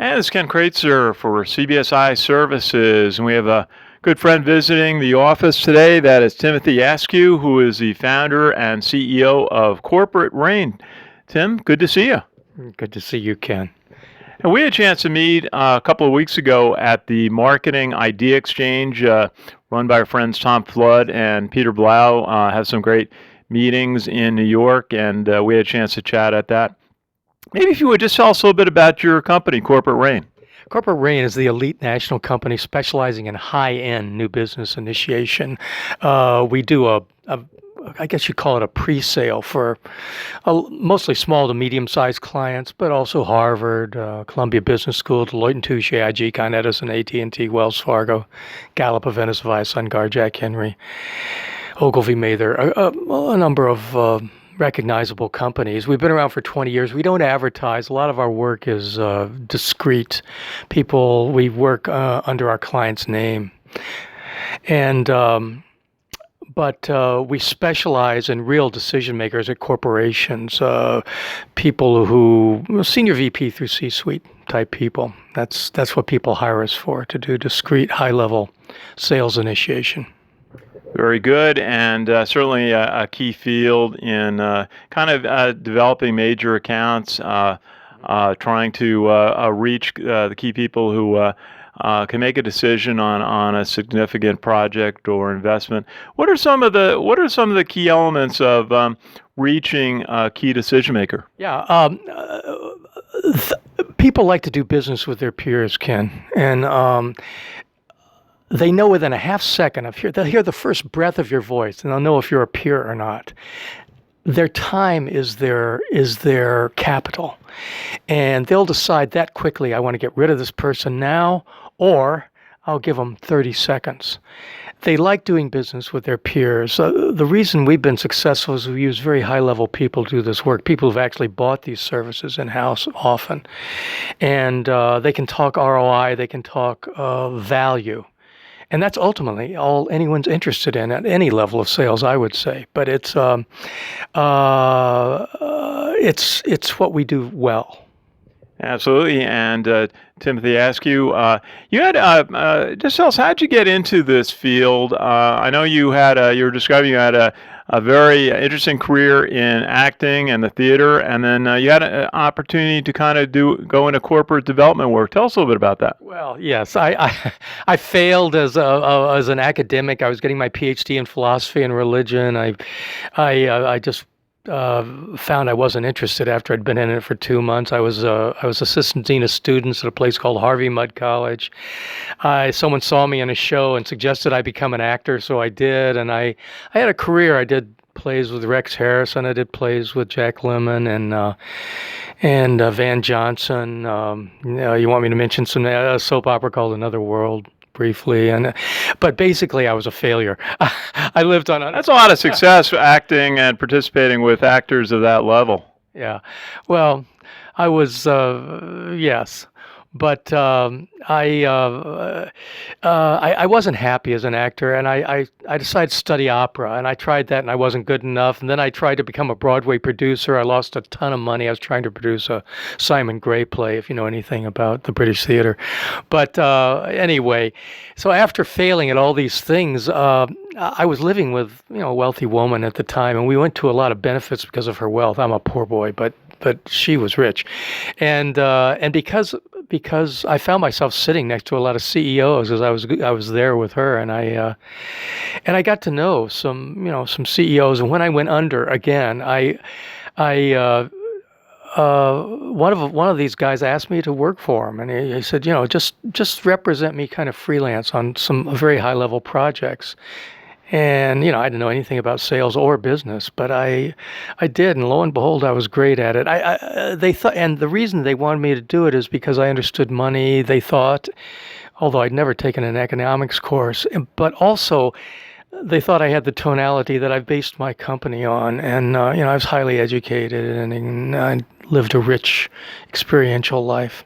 And it's Ken Kreitzer for CBSI Services, and we have a good friend visiting the office today. That is Timothy Askew, who is the founder and CEO of Corporate Rain. Tim, good to see you. Good to see you, Ken. And we had a chance to meet a couple of weeks ago at the Marketing Idea Exchange, run by our friends Tom Flood and Peter Blau. Have some great meetings in New York, and we had a chance to chat at that. Maybe if you would just tell us a little bit about your company, Corporate Rain. Corporate Rain is the elite national company specializing in high-end new business initiation. We do I guess you call it a pre-sale for mostly small to medium-sized clients, but also Harvard, Columbia Business School, Deloitte & Touche, AIG, Con Edison, AT&T, Wells Fargo, Gallup, Aventis, SunGard, Jack Henry, Ogilvy Mather, a number of recognizable companies. We've been around for 20 years. We don't advertise. A lot of our work is discreet. We work under our client's name. And but we specialize in real decision makers at corporations, people senior VP through C-suite type people. That's what people hire us for, to do discreet, high-level sales initiation. Very good, and certainly a key field in developing major accounts, trying to reach the key people who can make a decision on a significant project or investment. What are some of the key elements of reaching a key decision maker? Yeah. People like to do business with their peers, Ken, and they know within a half second they'll hear the first breath of your voice, and they'll know if you're a peer or not. Their time is their capital, and they'll decide that quickly. I want to get rid of this person now, or I'll give them 30 seconds. They like doing business with their peers. The reason we've been successful is we use very high-level people to do this work, people who've actually bought these services in-house often. And they can talk ROI, they can talk value. And that's ultimately all anyone's interested in at any level of sales, I would say. But it's what we do well. Absolutely. And Timothy Askew, you had just tell us, how'd you get into this field? I know you were describing you had a very interesting career in acting and the theater, and then you had an opportunity to kind of go into corporate development work. Tell us a little bit about that. Well, yes, I failed as an academic. I was getting my PhD in philosophy and religion. I just found I wasn't interested after I'd been in it for 2 months. I was assistant dean of students at a place called Harvey Mudd College. Someone saw me in a show and suggested I become an actor, so I did. And I had a career. I did plays with Rex Harrison. I did plays with Jack Lemmon and Van Johnson. You want me to mention a soap opera called Another World? Briefly, but basically I was a failure. I lived on That's a lot of success acting and participating with actors of that level. Yeah, well, I was yes, but I wasn't happy as an actor, and I decided to study opera, and I tried that, and I wasn't good enough. And then I tried to become a Broadway producer. I lost a ton of money. I was trying to produce a Simon Gray play, if you know anything about the British theater. But anyway, so after failing at all these things, I was living with a wealthy woman at the time, and we went to a lot of benefits because of her wealth. I'm a poor boy, but she was rich, and because I found myself sitting next to a lot of CEOs as I was there with her, and I got to know some CEOs. And when I went under again, one of these guys asked me to work for him, and he said, just represent me kind of freelance on some very high level projects. And, I didn't know anything about sales or business, but I did. And lo and behold, I was great at it. They thought, and the reason they wanted me to do it is because I understood money, they thought, although I'd never taken an economics course, but also they thought I had the tonality that I've based my company on. And, I was highly educated and I lived a rich experiential life.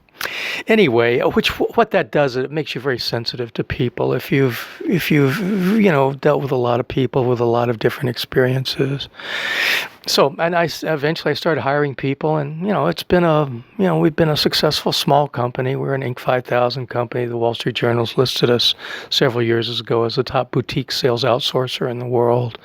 Anyway, what that does, it makes you very sensitive to people. If you've dealt with a lot of people with a lot of different experiences. So, and eventually I started hiring people, and it's been we've been a successful small company. We're an Inc. 5000 company. The Wall Street Journal's listed us several years ago as the top boutique sales outsourcer in the world.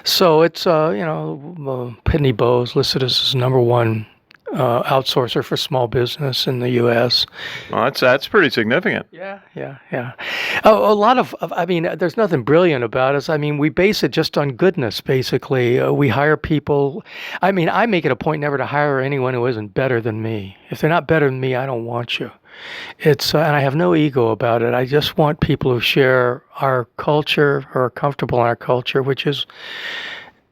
So it's Pitney Bowes listed us as number one outsourcer for small business in the U.S. Well, that's pretty significant. Yeah. A lot of, I mean, there's nothing brilliant about us. I mean, we base it just on goodness, basically. We hire people. I mean, I make it a point never to hire anyone who isn't better than me. If they're not better than me, I don't want you. And I have no ego about it. I just want people who share our culture or are comfortable in our culture, which is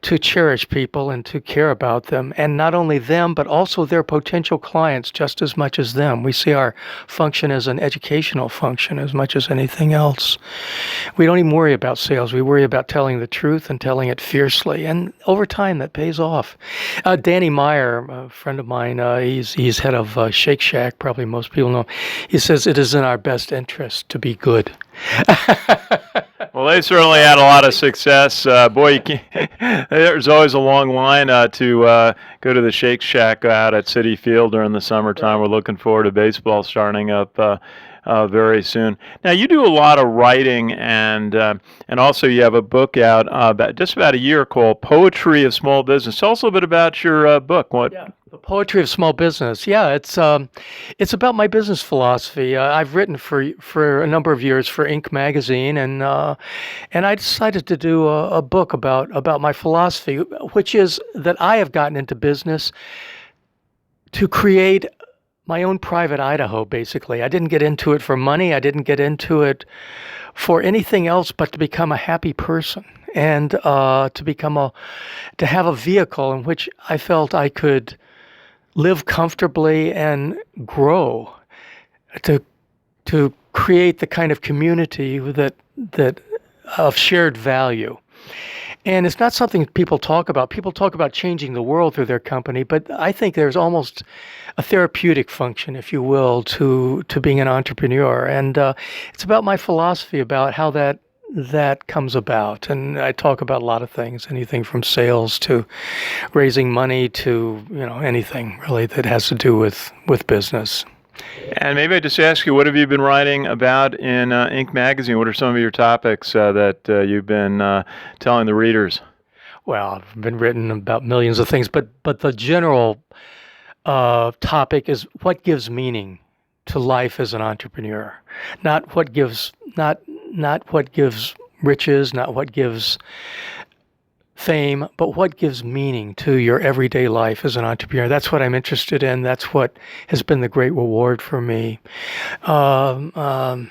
to cherish people and to care about them, and not only them, but also their potential clients just as much as them. We see our function as an educational function as much as anything else. We don't even worry about sales. We worry about telling the truth and telling it fiercely, and over time that pays off. Danny Meyer, a friend of mine, he's head of Shake Shack, probably most people know. He says it is in our best interest to be good. Well, they certainly had a lot of success. Boy, there's always a long line to go to the Shake Shack out at Citi Field during the summertime. We're looking forward to baseball starting up very soon. Now, you do a lot of writing, and also you have a book out just about a year called Poetry of Small Business. Tell us a little bit about your book. Yeah. The Poetry of Small Business. Yeah, it's about my business philosophy. I've written for a number of years for Inc. magazine, and I decided to do a book about my philosophy, which is that I have gotten into business to create my own private Idaho. Basically, I didn't get into it for money. I didn't get into it for anything else but to become a happy person, and to have a vehicle in which I felt I could live comfortably and grow, to create the kind of community that of shared value. And it's not something people talk about. People talk about changing the world through their company, but I think there's almost a therapeutic function, if you will, to being an entrepreneur. And it's about my philosophy about how that comes about. And I talk about a lot of things, anything from sales to raising money to, anything really that has to do with business. And maybe I just ask you, what have you been writing about in Inc. magazine? What are some of your topics that you've been telling the readers? Well, I've been written about millions of things, but the general topic is what gives meaning to life as an entrepreneur, not what gives riches, not what gives fame, but what gives meaning to your everyday life as an entrepreneur. That's what I'm interested in. That's what has been the great reward for me. I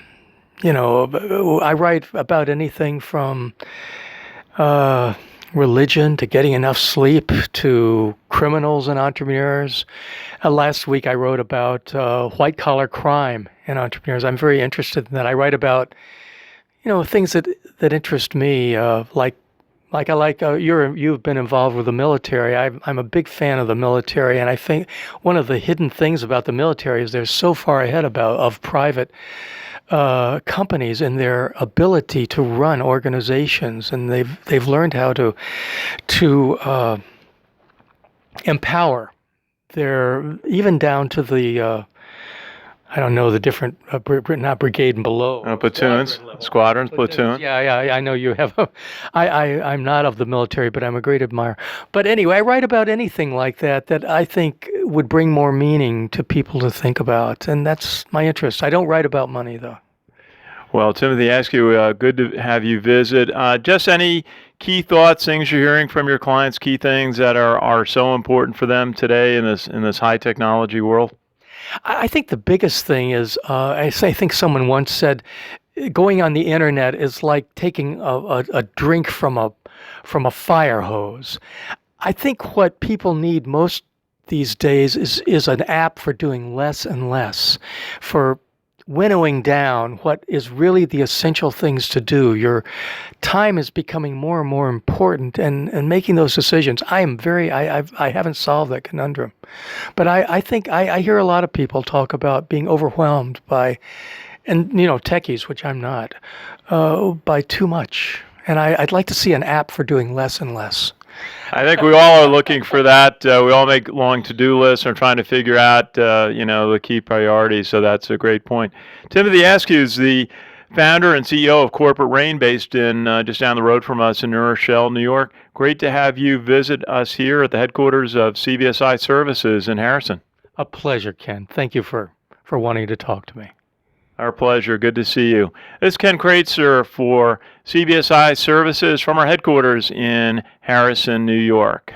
write about anything from religion to getting enough sleep to criminals and entrepreneurs. Last week I wrote about white-collar crime and entrepreneurs. I'm very interested in that. I write about things that interest me, you've been involved with the military. I'm a big fan of the military, and I think one of the hidden things about the military is they're so far ahead of private companies in their ability to run organizations, and they've learned how to empower their, even down to the I don't know the different, not brigade and below. Platoons, squadrons, platoon. Yeah, I know you have. I'm not of the military, but I'm a great admirer. But anyway, I write about anything like that I think would bring more meaning to people to think about, and that's my interest. I don't write about money, though. Well, Timothy Askew, good to have you visit. Just any key thoughts, things you're hearing from your clients, key things that are so important for them today in this high technology world? I think the biggest thing is, I think someone once said, going on the internet is like taking a drink from a fire hose. I think what people need most these days is an app for doing less and less, for winnowing down what is really the essential things to do. Your time is becoming more and more important, and making those decisions. I haven't solved that conundrum, but I think I hear a lot of people talk about being overwhelmed by, and techies, which I'm not, by too much. And I'd like to see an app for doing less and less. I think we all are looking for that. We all make long to-do lists and are trying to figure out, the key priorities. So that's a great point. Timothy Askew is the founder and CEO of Corporate Rain, based in just down the road from us in New Rochelle, New York. Great to have you visit us here at the headquarters of CBSI Services in Harrison. A pleasure, Ken. Thank you for wanting to talk to me. Our pleasure. Good to see you. This is Ken Kreitzer for CBSI Services from our headquarters in Harrison, New York.